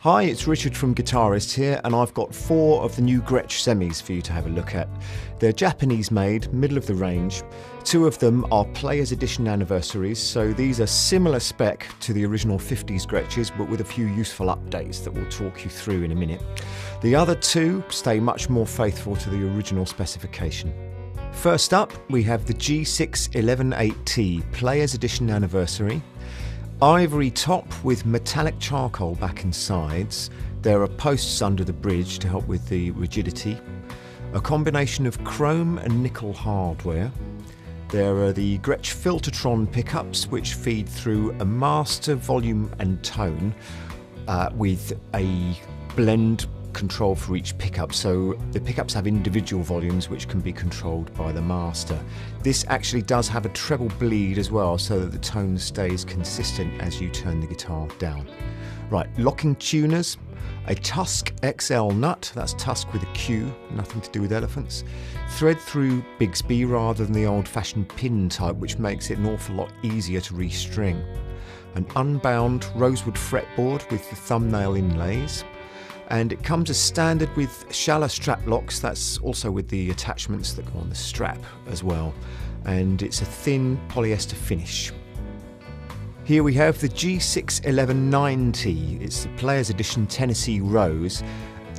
Hi, it's Richard from Guitarist here, and I've got 4 of the new Gretsch semis for you to have a look at. They're Japanese made, middle of the range. 2 of them are Players Edition anniversaries, so these are similar spec to the original 50s Gretches, but with a few useful updates that we'll talk you through in a minute. The other 2 stay much more faithful to the original specification. First up, we have the G6-118T Players Edition anniversary. Ivory top with metallic charcoal back and sides. There are posts under the bridge to help with the rigidity. A combination of chrome and nickel hardware. There are the Gretsch Filtertron pickups which feed through a master, volume and tone with a blend control for each pickup, so the pickups have individual volumes which can be controlled by the master. This actually does have a treble bleed as well, so that the tone stays consistent as you turn the guitar down. Right, locking tuners, a Tusk XL nut, that's Tusk with a Q, nothing to do with elephants. Thread through Bigsby rather than the old-fashioned pin type, which makes it an awful lot easier to restring. An unbound rosewood fretboard with the thumbnail inlays. And it comes as standard with shallow strap locks, that's also with the attachments that go on the strap as well. And it's a thin polyester finish. Here we have the G6-119T, it's the Players Edition Tennessee Rose,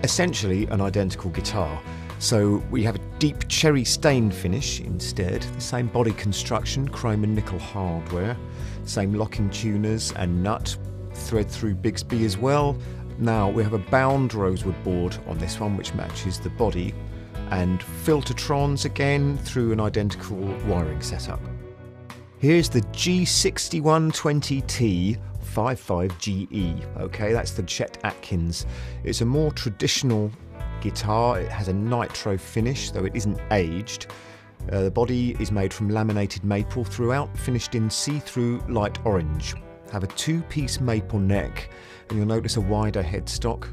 essentially an identical guitar. So we have a deep cherry stain finish instead, the same body construction, chrome and nickel hardware, same locking tuners and nut, thread through Bigsby as well. Now we have a bound rosewood board on this one which matches the body, and Filtertrons again through an identical wiring setup. Here's the G6120T 55GE, okay, that's the Chet Atkins. It's a more traditional guitar, it has a nitro finish though it isn't aged. The body is made from laminated maple throughout, finished in see-through light orange. Have a 2-piece maple neck, and you'll notice a wider headstock.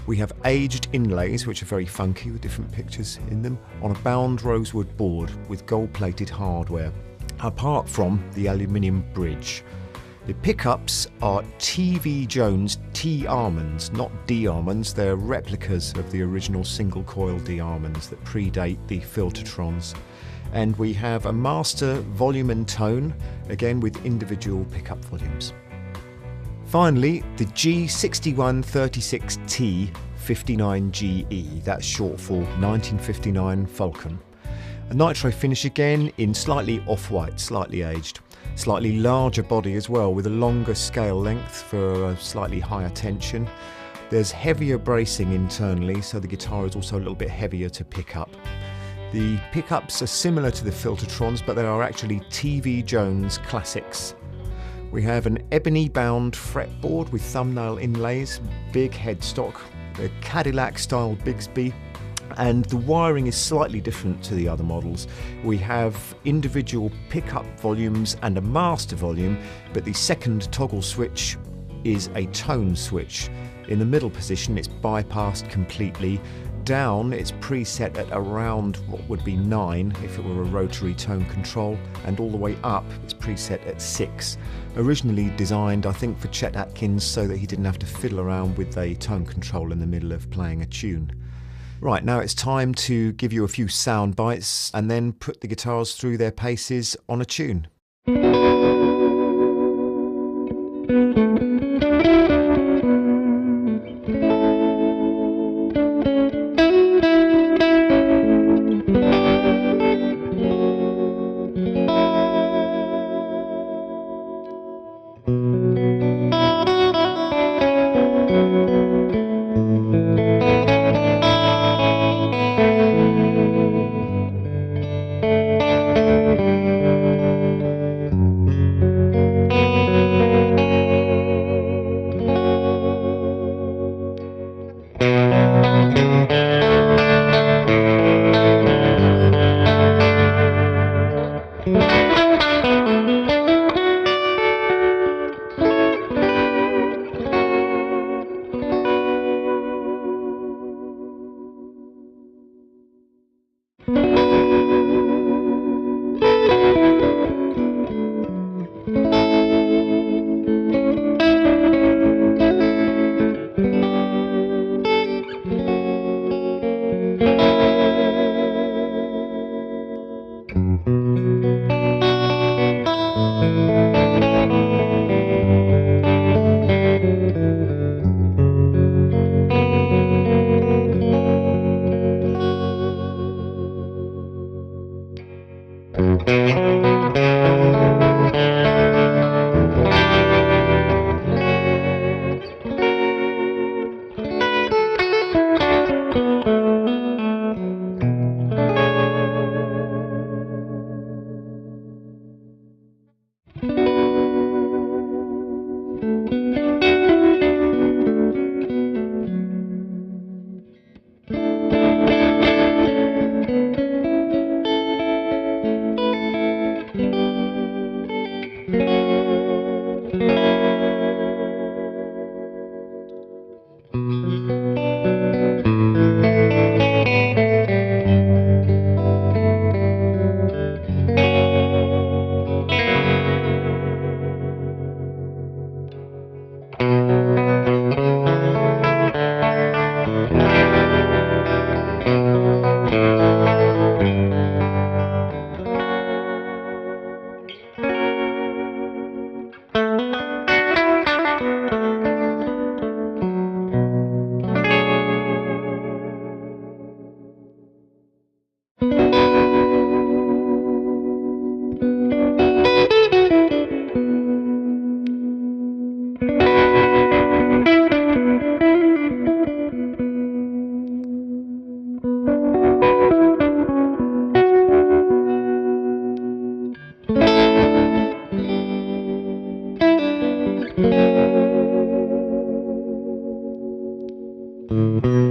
We have aged inlays which are very funky with different pictures in them on a bound rosewood board with gold-plated hardware, apart from the aluminium bridge. The pickups are TV Jones T-Armands, not D-Armands, they're replicas of the original single coil D-Armands that predate the Filtertrons. And we have a master volume and tone, again with individual pickup volumes. Finally, the G6136T 59GE, that's short for 1959 Falcon. A nitro finish again in slightly off-white, slightly aged. Slightly larger body as well, with a longer scale length for a slightly higher tension. There's heavier bracing internally, so the guitar is also a little bit heavier to pick up. The pickups are similar to the Filtertrons, but they are actually TV Jones classics. We have an ebony bound fretboard with thumbnail inlays, big headstock, the Cadillac style Bigsby, and the wiring is slightly different to the other models. We have individual pickup volumes and a master volume, but the second toggle switch is a tone switch. In the middle position it's bypassed completely. Down it's preset at around what would be 9 if it were a rotary tone control, and all the way up it's preset at 6. Originally designed I think for Chet Atkins so that he didn't have to fiddle around with a tone control in the middle of playing a tune. Right, now it's time to give you a few sound bites and then put the guitars through their paces on a tune. Thank you.